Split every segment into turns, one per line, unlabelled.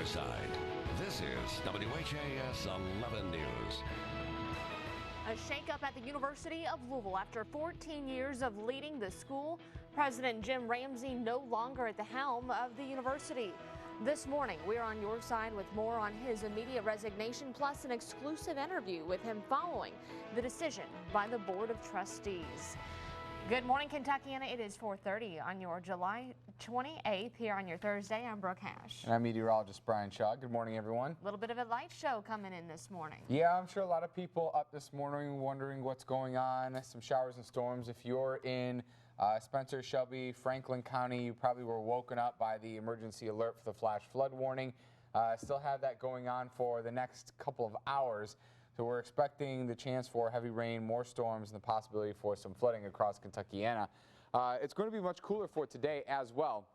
side. This is WHAS 11 News.
A shakeup at the University of Louisville after 14 years of leading the school. President Jim Ramsey no longer at the helm of the university. This morning, we're on your side with more on his immediate resignation, plus an exclusive interview with him following the decision by the Board of Trustees. Good morning, Kentuckiana. It is 4:30 on your July 28th here on your Thursday. I'm Brooke Hash.
And I'm meteorologist Brian Shaw. Good morning, everyone.
A little bit of a light show coming in this morning.
Yeah, I'm sure a lot of people up this morning wondering what's going on. Some showers and storms. If you're in Spencer, Shelby, Franklin County, you probably were woken up by the emergency alert for the flash flood warning. Still have that going on for the next couple of hours. So we're expecting the chance for heavy rain, more storms, and the possibility for some flooding across Kentuckiana. It's going to be much cooler for today as well.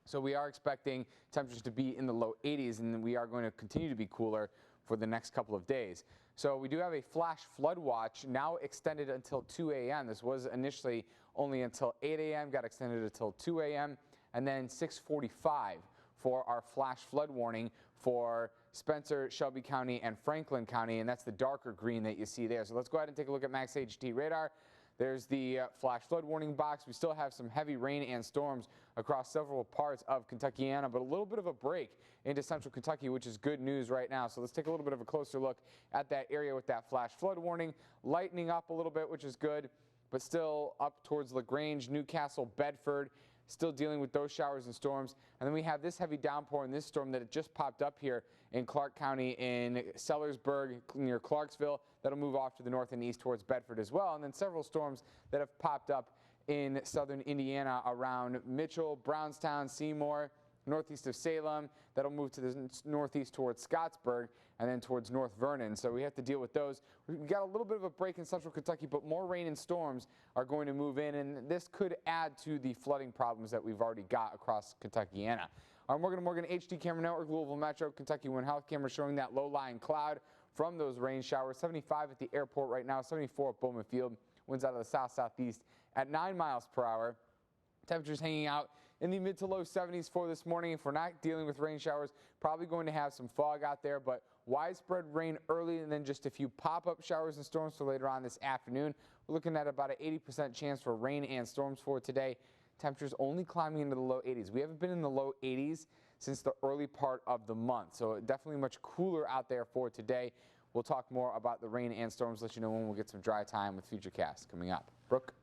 So we are expecting temperatures to be in the low 80s, and we are going to continue to be cooler for the next couple of days. So we do have a flash flood watch now extended until 2 a.m. This was initially only until 8 a.m., got extended until 2 a.m., and then 6:45 for our flash flood warning for Spencer, Shelby County, and Franklin County, and that's the darker green that you see there. So let's go ahead and take a look at Max HT radar. There's the flash flood warning box. We still have some heavy rain and storms across several parts of Kentuckiana, but a little bit of a break into central Kentucky, which is good news right now. So let's take a little bit of a closer look at that area with that flash flood warning. Lightening up a little bit, which is good, but still up towards LaGrange, Newcastle, Bedford. Still dealing with those showers and storms. And then we have this heavy downpour and this storm that it just popped up here in Clark County in Sellersburg near Clarksville. That'll move off to the north and east towards Bedford as well. And then several storms that have popped up in southern Indiana around Mitchell, Brownstown, Seymour, northeast of Salem. That'll move to the northeast towards Scottsburg and then towards North Vernon. So we have to deal with those. We've got a little bit of a break in central Kentucky, but more rain and storms are going to move in, and this could add to the flooding problems that we've already got across Kentuckiana. Our Morgan & Morgan HD camera network, Louisville Metro, Kentucky One Health camera showing that low-lying cloud from those rain showers. 75 at the airport right now, 74 at Bowman Field. Winds out of the south-southeast at 9 miles per hour. Temperatures hanging out in the mid to low 70s for this morning. If we're not dealing with rain showers, probably going to have some fog out there, but widespread rain early and then just a few pop-up showers and storms for later on this afternoon. We're looking at about an 80% chance for rain and storms for today. Temperatures only climbing into the low 80s. We haven't been in the low 80s since the early part of the month, so definitely much cooler out there for today. We'll talk more about the rain and storms, let you know when we'll get some dry time with Futurecast coming up. Brooke?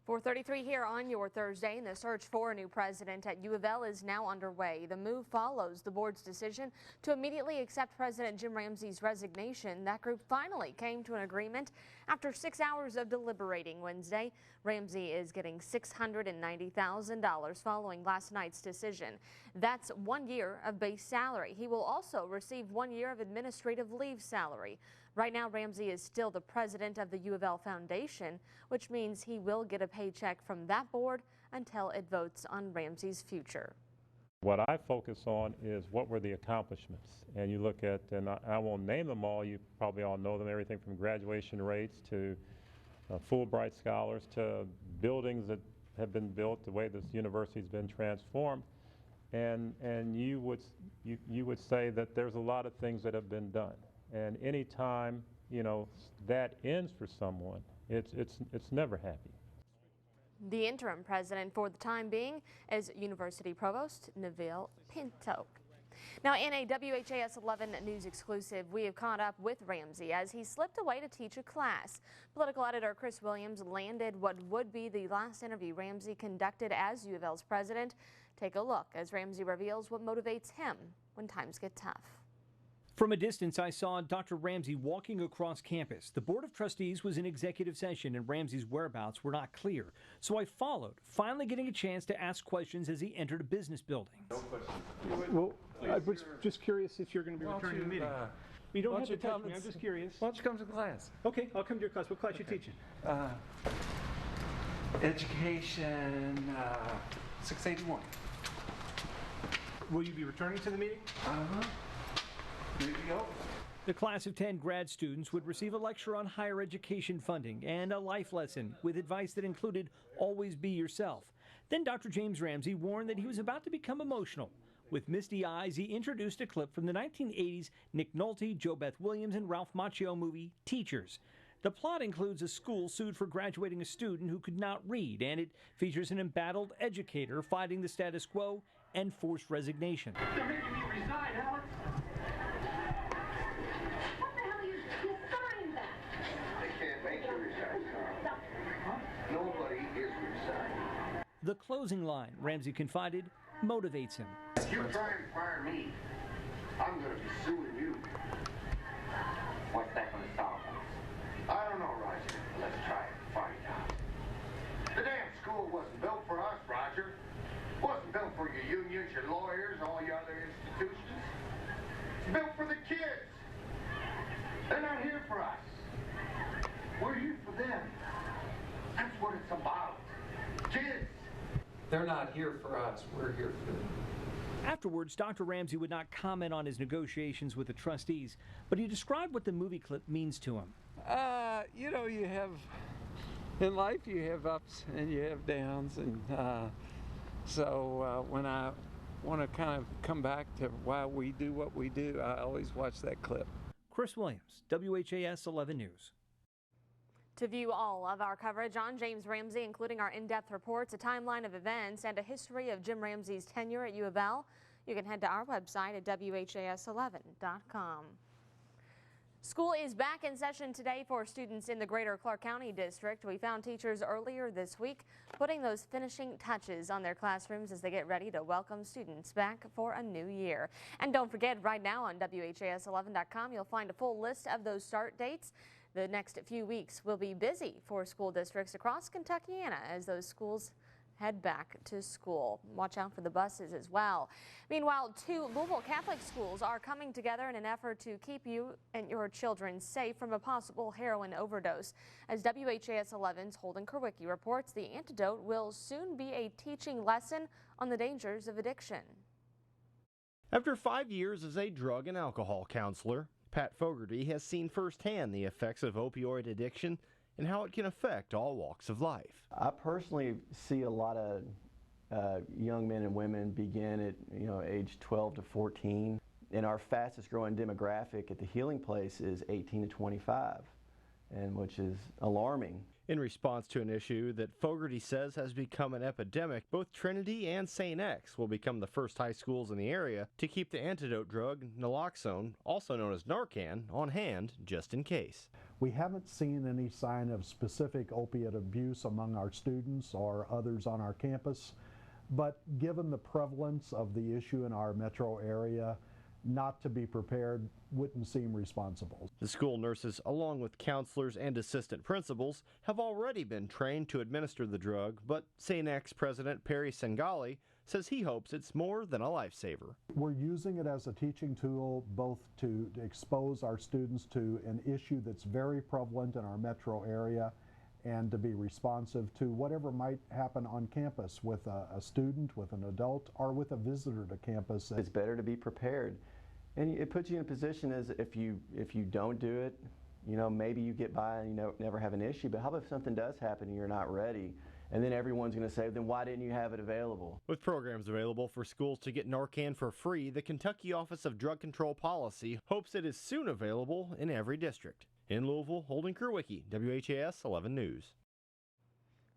4:33 here on your Thursday, and the search for a new president at U of L is now underway. The move follows the board's decision to immediately accept President Jim Ramsey's resignation. That group finally came to an agreement after 6 hours of deliberating Wednesday. Ramsey is getting $690,000 following last night's decision. That's 1 year of base salary. He will also receive 1 year of administrative leave salary. Right now, Ramsey is still the president of the U of L Foundation, which means he will get a paycheck from that board until it votes on Ramsey's future.
What I focus on is what were the accomplishments. And you look at, and I won't name them all, you probably all know them, everything from graduation rates to Fulbright scholars to buildings that have been built, the way this university's been transformed. And you would say that there's a lot of things that have been done. And any time, you know, that ends for someone, it's never happy.
The interim president for the time being is University Provost Neville Pinto. Now, in a WHAS 11 news exclusive, we have caught up with Ramsey as he slipped away to teach a class. Political editor Chris Williams landed what would be the last interview Ramsey conducted as U of L's president. Take a look as Ramsey reveals what motivates him when times get tough.
From a distance, I saw Dr. Ramsey walking across campus. The Board of Trustees was in executive session and Ramsey's whereabouts were not clear. So I followed, finally getting a chance to ask questions as he entered a business building.
No questions.
Well, I was just curious if you're going to be returning the meeting. You don't have to touch me, I'm just curious.
Why don't you come to class?
Okay, I'll come to your class. What class you teaching?
Education 681.
Will you be returning to the meeting?
Here you go.
The class of 10 grad students would receive a lecture on higher education funding and a life lesson with advice that included always be yourself. Then Dr. James Ramsey warned that he was about to become emotional With misty eyes, he introduced a clip from the 1980s Nick Nolte, Jo Beth Williams, and Ralph Macchio movie Teachers. The plot includes a school sued for graduating a student who could not read, and it features an embattled educator fighting the status quo and forced resignation.
They're making me resign, Alex. What the hell are you signed that?
They can't make you resign, Carl. Huh? Nobody is resigning.
The closing line, Ramsey confided, motivates him.
If you try and fire me, I'm going to be suing you.
What's that going to solve?
I don't know, Roger. Let's try and find out. The damn school wasn't built for us, Roger. It wasn't built for your unions, your lawyers, all your other institutions. It's built for the kids. They're not here for us. We're here for them. That's what it's about. Kids.
They're not here for us. We're here for them.
Afterwards, Dr. Ramsey would not comment on his negotiations with the trustees, but he described what the movie clip means to him.
You know, you have, in life you have ups and you have downs, and so when I want to kind of come back to why we do what we do, I always watch that clip.
Chris Williams, WHAS 11 News.
To view all of our coverage on James Ramsey, including our in-depth reports, a timeline of events, and a history of Jim Ramsey's tenure at U of L, you can head to our website at WHAS11.com. School is back in session today for students in the Greater Clark County District. We found teachers earlier this week putting those finishing touches on their classrooms as they get ready to welcome students back for a new year. And don't forget, right now on WHAS11.com, you'll find a full list of those start dates. The next few weeks will be busy for school districts across Kentuckiana as those schools head back to school. Watch out for the buses as well. Meanwhile, 2 Louisville Catholic schools are coming together in an effort to keep you and your children safe from a possible heroin overdose. As WHAS 11's Holden Kerwicki reports, the antidote will soon be a teaching lesson on the dangers of addiction.
After 5 years as a drug and alcohol counselor, Pat Fogarty has seen firsthand the effects of opioid addiction and how it can affect all walks of life.
I personally see a lot of young men and women begin at age 12 to 14, and our fastest growing demographic at the Healing Place is 18 to 25, and which is alarming.
In response to an issue that Fogarty says has become an epidemic, both Trinity and St. X will become the first high schools in the area to keep the antidote drug naloxone, also known as Narcan, on hand just in case.
We haven't seen any sign of specific opiate abuse among our students or others on our campus, but given the prevalence of the issue in our metro area, not to be prepared wouldn't seem responsible.
The school nurses, along with counselors and assistant principals, have already been trained to administer the drug, but St. X President Perry Sengali says he hopes it's more than a lifesaver.
We're using it as a teaching tool both to expose our students to an issue that's very prevalent in our metro area and to be responsive to whatever might happen on campus with a student, with an adult, or with a visitor to campus.
It's better to be prepared. And it puts you in a position as if you don't do it, maybe you get by and you never have an issue, but how about if something does happen and you're not ready? And then everyone's going to say, then why didn't you have it available?
With programs available for schools to get Narcan for free, the Kentucky Office of Drug Control Policy hopes it is soon available in every district. In Louisville, Holden Kerwicki, WHAS 11 News.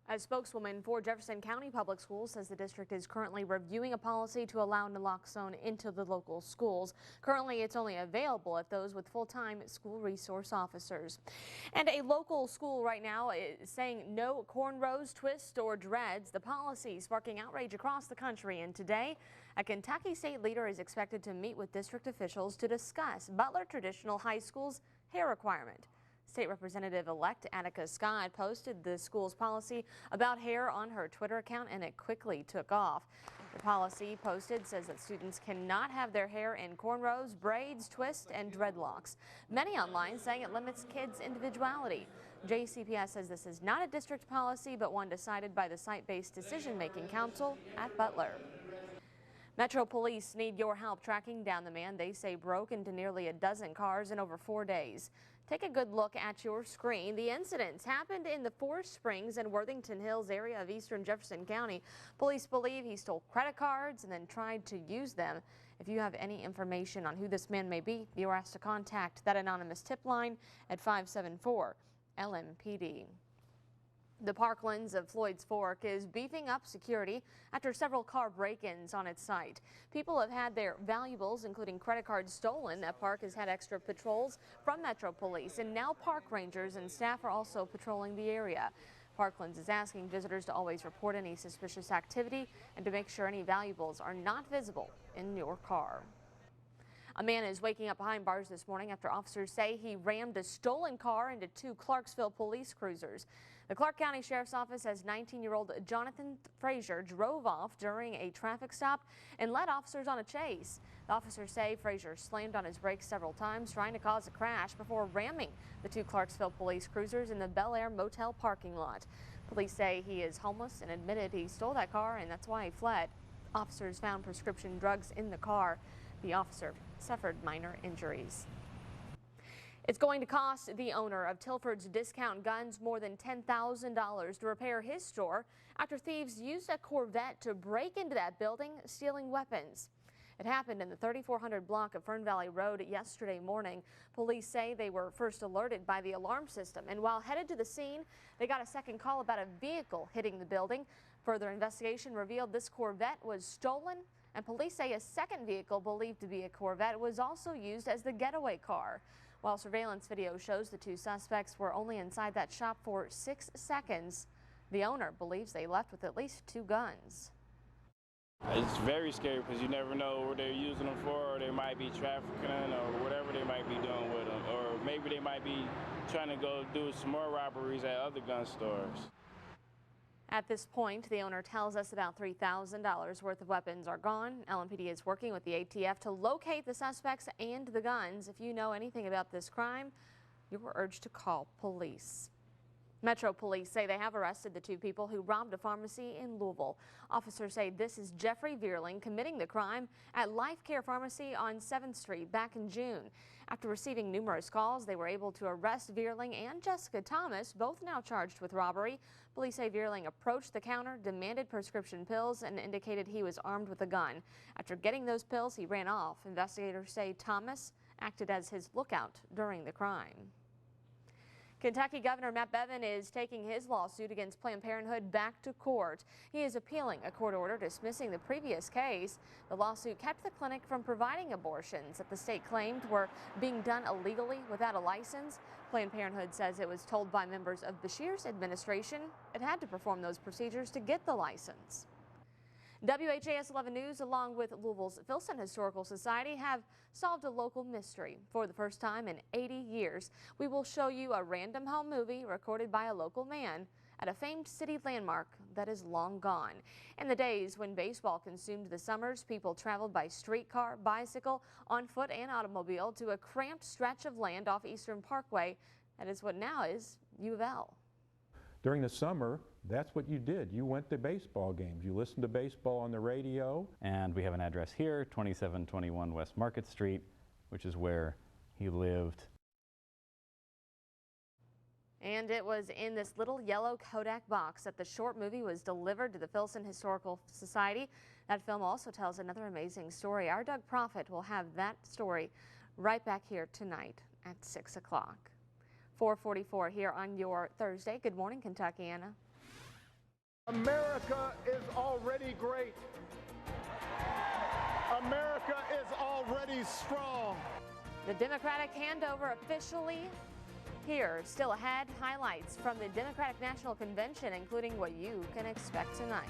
A spokeswoman for Jefferson County Public Schools says the district is currently reviewing a policy to allow naloxone into the local schools. Currently, it's only available at those with full-time school resource officers. And a local school right now is saying no cornrows, twists, or dreads. The policy sparking outrage across the country. And today, a Kentucky state leader is expected to meet with district officials to discuss Butler Traditional High School's hair requirement. State Representative-elect Attica Scott posted the school's policy about hair on her Twitter account, and it quickly took off. The policy posted says that students cannot have their hair in cornrows, braids, twists, and dreadlocks. Many online saying it limits kids' individuality. JCPS says this is not a district policy, but one decided by the Site-Based Decision-Making Council at Butler. Metro Police need your help tracking down the man they say broke into nearly a dozen cars in over 4 days. Take a good look at your screen. The incidents happened in the Forest Springs and Worthington Hills area of eastern Jefferson County. Police believe he stole credit cards and then tried to use them. If you have any information on who this man may be, you are asked to contact that anonymous tip line at 574 LMPD. The Parklands of Floyd's Fork is beefing up security after several car break-ins on its site. People have had their valuables, including credit cards, stolen. That park has had extra patrols from Metro Police, and now park rangers and staff are also patrolling the area. Parklands is asking visitors to always report any suspicious activity and to make sure any valuables are not visible in your car. A man is waking up behind bars this morning after officers say he rammed a stolen car into two Clarksville police cruisers. The Clark County Sheriff's Office says 19-year-old Jonathan Frazier drove off during a traffic stop and led officers on a chase. The officers say Frazier slammed on his brakes several times, trying to cause a crash before ramming the two Clarksville police cruisers in the Bel Air Motel parking lot. Police say he is homeless and admitted he stole that car, and that's why he fled. Officers found prescription drugs in the car. The officer suffered minor injuries. It's going to cost the owner of Tilford's Discount Guns more than $10,000 to repair his store after thieves used a Corvette to break into that building, stealing weapons. It happened in the 3400 block of Fern Valley Road yesterday morning. Police say they were first alerted by the alarm system, and while headed to the scene, they got a second call about a vehicle hitting the building. Further investigation revealed this Corvette was stolen, and police say a second vehicle believed to be a Corvette was also used as the getaway car. While surveillance video shows the two suspects were only inside that shop for 6 seconds, the owner believes they left with at least 2 guns.
It's very scary because you never know what they're using them for, or they might be trafficking or whatever they might be doing with them, or maybe they might be trying to go do some more robberies at other gun stores.
At this point, the owner tells us about $3,000 worth of weapons are gone. LMPD is working with the ATF to locate the suspects and the guns. If you know anything about this crime, you are urged to call police. Metro Police say they have arrested the 2 people who robbed a pharmacy in Louisville. Officers say this is Jeffrey Veerling committing the crime at Life Care Pharmacy on 7th Street back in June. After receiving numerous calls, they were able to arrest Veerling and Jessica Thomas, both now charged with robbery. Police say Veerling approached the counter, demanded prescription pills, and indicated he was armed with a gun. After getting those pills, he ran off. Investigators say Thomas acted as his lookout during the crime. Kentucky Governor Matt Bevin is taking his lawsuit against Planned Parenthood back to court. He is appealing a court order dismissing the previous case. The lawsuit kept the clinic from providing abortions that the state claimed were being done illegally without a license. Planned Parenthood says it was told by members of Beshear's administration it had to perform those procedures to get the license. WHAS11 News, along with Louisville's Filson Historical Society, have solved a local mystery. For the first time in 80 years, we will show you a random home movie recorded by a local man at a famed city landmark that is long gone. In the days when baseball consumed the summers, people traveled by streetcar, bicycle, on foot, and automobile to a cramped stretch of land off Eastern Parkway. That is what now is UOFL.
During the summer, that's what you did. You went to baseball games. You listened to baseball on the radio.
And we have an address here, 2721 West Market Street, which is where he lived.
And it was in this little yellow Kodak box that the short movie was delivered to the Filson Historical Society. That film also tells another amazing story. Our Doug Prophet will have that story right back here tonight at 6 o'clock. 4:44 here on your Thursday. Good morning, Kentuckiana.
America is already great. America is already strong.
The Democratic handover officially here. Still ahead, highlights from the Democratic National Convention, including what you can expect tonight.